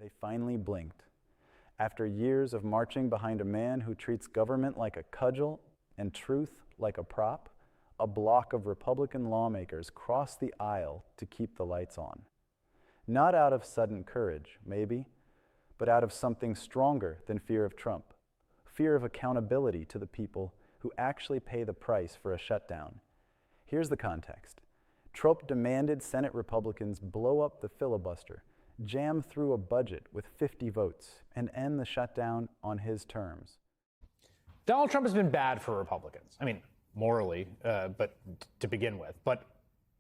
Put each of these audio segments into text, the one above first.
They finally blinked. After years of marching behind a man who treats government like a cudgel and truth like a prop, a bloc of Republican lawmakers crossed the aisle to keep the lights on. Not out of sudden courage, maybe, but out of something stronger than fear of Trump, fear of accountability to the people who actually pay the price for a shutdown. Here's the context. Trump demanded Senate Republicans blow up the filibuster, jam through a budget with 50 votes, and end the shutdown on his terms. Donald Trump has been bad for Republicans. I mean, morally, but to begin with, but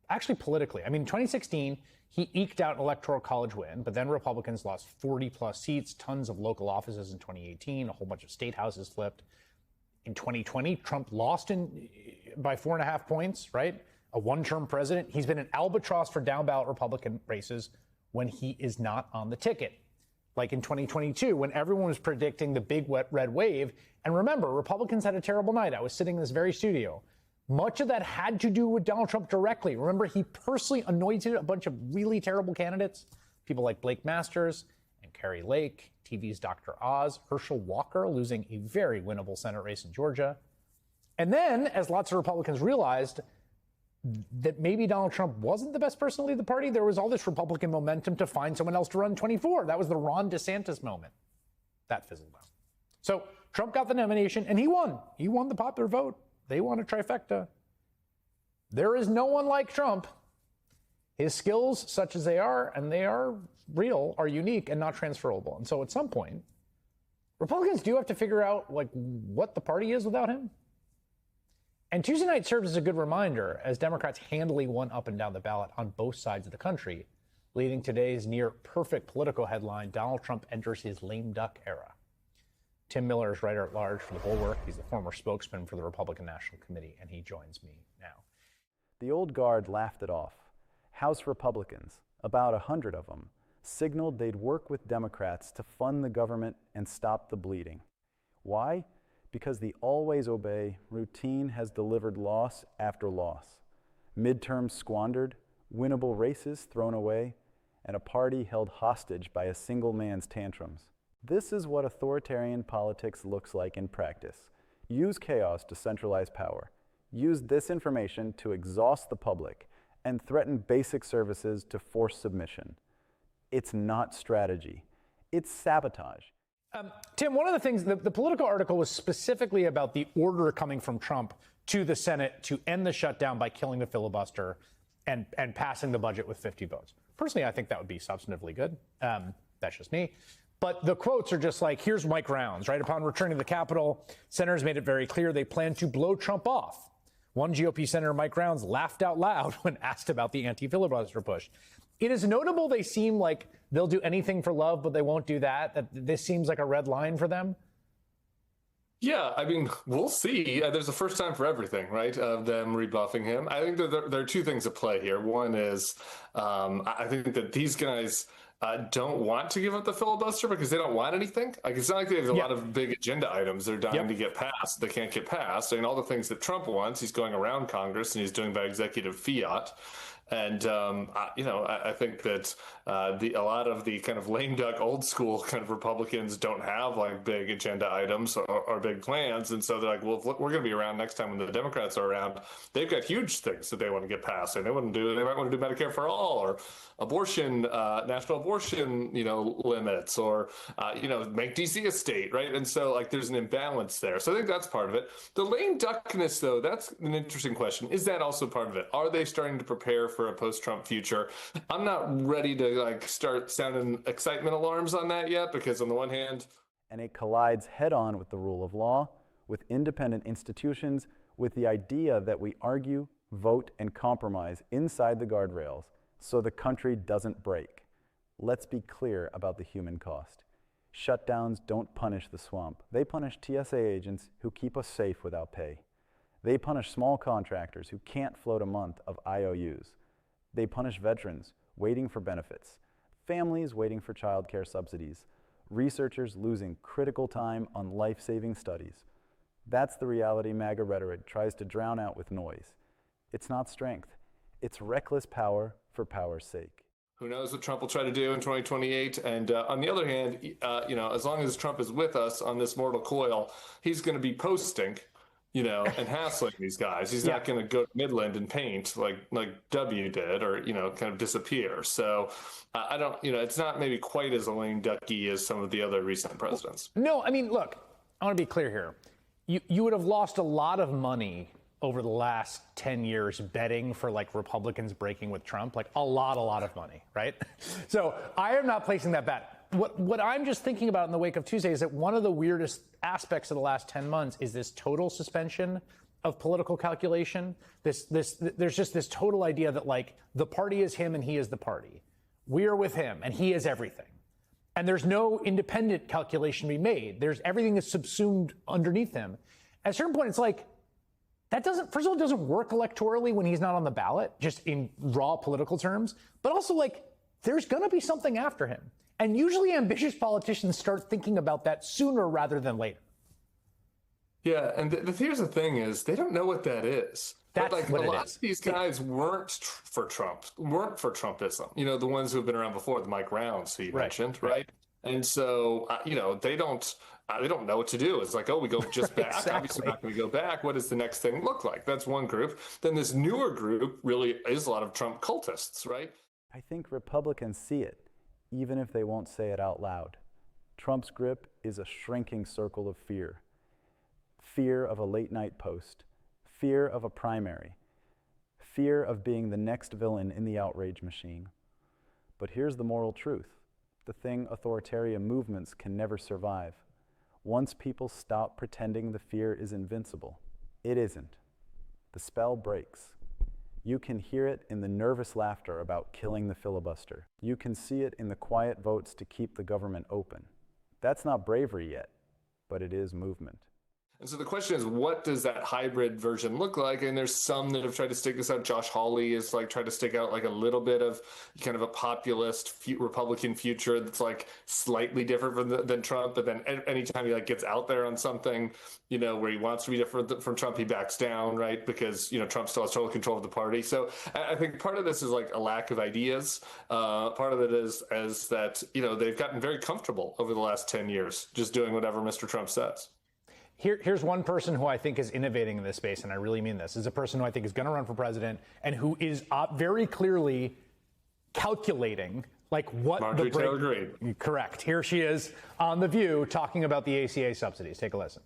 actually politically. I mean, in 2016, he eked out an electoral college win, but then Republicans lost 40 plus seats, tons of local offices in 2018, a whole bunch of state houses flipped. In 2020, Trump lost by 4.5 points, right? A one-term president. He's been an albatross for down-ballot Republican races when he is not on the ticket. Like in 2022, when everyone was predicting the big wet red wave. And remember, Republicans had a terrible night. I was sitting in this very studio. Much of that had to do with Donald Trump directly. Remember, he personally anointed a bunch of really terrible candidates, people like Blake Masters and Carrie Lake, TV's Dr. Oz, Herschel Walker losing a very winnable Senate race in Georgia. And then, as lots of Republicans realized that maybe Donald Trump wasn't the best person to lead the party, there was all this Republican momentum to find someone else to run 24. That was the Ron DeSantis moment. That fizzled out. So Trump got the nomination and he won. He won the popular vote. They won a trifecta. There is no one like Trump. His skills, such as they are, and they are real, are unique and not transferable. And so at some point, Republicans do have to figure out like what the party is without him. And Tuesday night serves as a good reminder as Democrats handily won up and down the ballot on both sides of the country, leading today's near perfect political headline, Donald Trump enters his lame duck era. Tim Miller is writer-at-large for The Bulwark. He's the former spokesman for the Republican National Committee, and he joins me now. The old guard laughed it off. House Republicans, about 100 of them, signaled they'd work with Democrats to fund the government and stop the bleeding. Why? Because the always obey routine has delivered loss after loss. Midterms squandered, winnable races thrown away, and a party held hostage by a single man's tantrums. This is what authoritarian politics looks like in practice. Use chaos to centralize power. Use disinformation to exhaust the public and threaten basic services to force submission. It's not strategy. It's sabotage. Tim, one of the things, the Politico article was specifically about the order coming from Trump to the Senate to end the shutdown by killing the filibuster and passing the budget with 50 votes. Personally, I think that would be substantively good. That's just me. But the quotes are just like, here's Mike Rounds, right? Upon returning to the Capitol, senators made it very clear they plan to blow Trump off. One GOP Senator, Mike Rounds, laughed out loud when asked about the anti-filibuster push. It is notable they seem like they'll do anything for love, but they won't do that. That this seems like a red line for them. Yeah, I mean, we'll see. There's a first time for everything, right, of them rebuffing him. I think that there are two things at play here. One is I think that these guys don't want to give up the filibuster because they don't want anything. Like, it's not like they have a lot of big agenda items they're dying to get passed. They can't get passed. I mean, all the things that Trump wants, he's going around Congress and he's doing by executive fiat. And, I think that a lot of the kind of lame duck old school kind of Republicans don't have like big agenda items or big plans. And so they're like, well, we're going to be around next time when the Democrats are around. They've got huge things that they want to get passed. And they might want to do Medicare for all or abortion, national abortion, limits or, make DC a state, right? And so like there's an imbalance there. So I think that's part of it. The lame duckness, though, that's an interesting question. Is that also part of it? Are they starting to prepare for a post-Trump future? I'm not ready to start sounding excitement alarms on that yet, because on the one hand, and it collides head-on with the rule of law, with independent institutions, with the idea that we argue, vote, and compromise inside the guardrails so the country doesn't break. Let's be clear about the human cost. Shutdowns don't punish the swamp. They punish TSA agents who keep us safe without pay. They punish small contractors who can't float a month of IOUs. They punish veterans waiting for benefits, families waiting for childcare subsidies, researchers losing critical time on life-saving studies. That's the reality MAGA rhetoric tries to drown out with noise. It's not strength. It's reckless power for power's sake. Who knows what Trump will try to do in 2028? And on the other hand, as long as Trump is with us on this mortal coil, he's going to be posting, and hassling these guys. He's not going to go to Midland and paint like W did, or kind of disappear. So I don't, it's not maybe quite as lame ducky as some of the other recent presidents. No, I mean, look, I want to be clear here. You would have lost a lot of money over the last 10 years betting for Republicans breaking with Trump, a lot of money, right? So I am not placing that bet. What I'm just thinking about in the wake of Tuesday is that one of the weirdest aspects of the last 10 months is this total suspension of political calculation. There's just this total idea that the party is him and he is the party. We are with him and he is everything. And there's no independent calculation to be made. Everything is subsumed underneath him. At a certain point, it's that first of all, it doesn't work electorally when he's not on the ballot, just in raw political terms, but also there's going to be something after him. And usually ambitious politicians start thinking about that sooner rather than later. Yeah, and here's the thing is they don't know what that is. That's but what a it lot is. of these guys weren't for Trumpism. The ones who've been around before, the Mike Rounds who you mentioned, right? And so, they don't know what to do. It's we go just back. Exactly. Obviously, we're not going to go back. What does the next thing look like? That's one group. Then this newer group really is a lot of Trump cultists, right? I think Republicans see it, even if they won't say it out loud. Trump's grip is a shrinking circle of fear. Fear of a late-night post. Fear of a primary. Fear of being the next villain in the outrage machine. But here's the moral truth. The thing authoritarian movements can never survive. Once people stop pretending the fear is invincible, it isn't. The spell breaks. You can hear it in the nervous laughter about killing the filibuster. You can see it in the quiet votes to keep the government open. That's not bravery yet, but it is movement. And so the question is, what does that hybrid version look like? And there's some that have tried to stick this out. Josh Hawley is tried to stick out a little bit of kind of a populist Republican future that's slightly different than Trump. But then anytime he gets out there on something, where he wants to be different from Trump, he backs down, right? Because, Trump still has total control of the party. So I think part of this is a lack of ideas. Part of it is that, they've gotten very comfortable over the last 10 years, just doing whatever Mr. Trump says. Here's one person who I think is innovating in this space, and I really mean this, is a person who I think is going to run for president and who is very clearly calculating what Marjorie Taylor Greene. Correct. Here she is on The View talking about the ACA subsidies. Take a listen.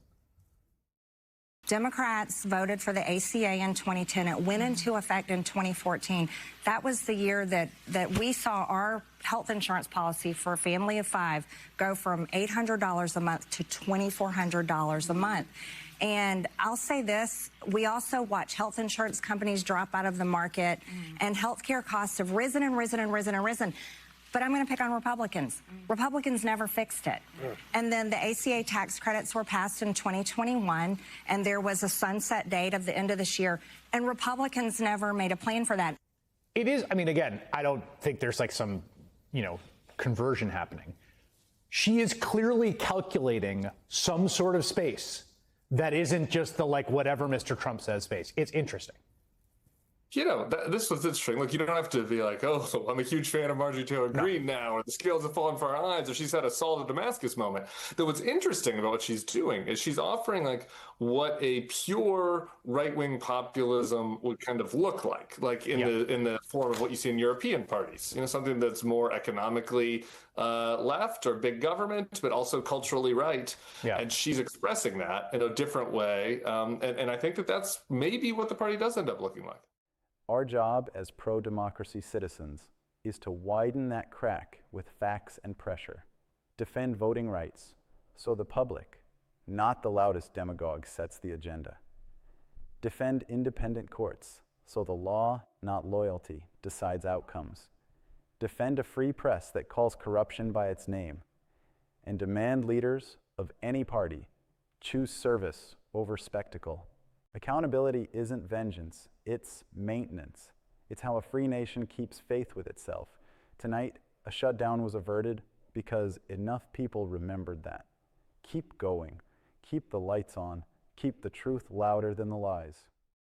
Democrats voted for the ACA in 2010. It went into effect in 2014. That was the year that we saw our health insurance policy for a family of 5 go from $800 a month to $2,400 a month. And I'll say this, we also watch health insurance companies drop out of the market, and healthcare costs have risen and risen and risen and risen. But I'm going to pick on Republicans. Republicans never fixed it. And then the ACA tax credits were passed in 2021, and there was a sunset date of the end of this year, and Republicans never made a plan for that. It is, I mean, again, I don't think there's some, conversion happening. She is clearly calculating some sort of space that isn't just the whatever Mr. Trump says space. It's interesting. This was interesting. You don't have to be oh, I'm a huge fan of Marjorie Taylor Greene now, or the scales have fallen for our eyes, or she's had a Saul of Damascus moment. Though what's interesting about what she's doing is she's offering what a pure right-wing populism would kind of look like in the form of what you see in European parties. Something that's more economically left or big government, but also culturally right. Yeah. And she's expressing that in a different way. And I think that's maybe what the party does end up looking like. Our job as pro-democracy citizens is to widen that crack with facts and pressure, defend voting rights so the public, not the loudest demagogue, sets the agenda, defend independent courts so the law, not loyalty, decides outcomes, defend a free press that calls corruption by its name, and demand leaders of any party choose service over spectacle. Accountability isn't vengeance, it's maintenance. It's how a free nation keeps faith with itself. Tonight, a shutdown was averted because enough people remembered that. Keep going, keep the lights on, keep the truth louder than the lies.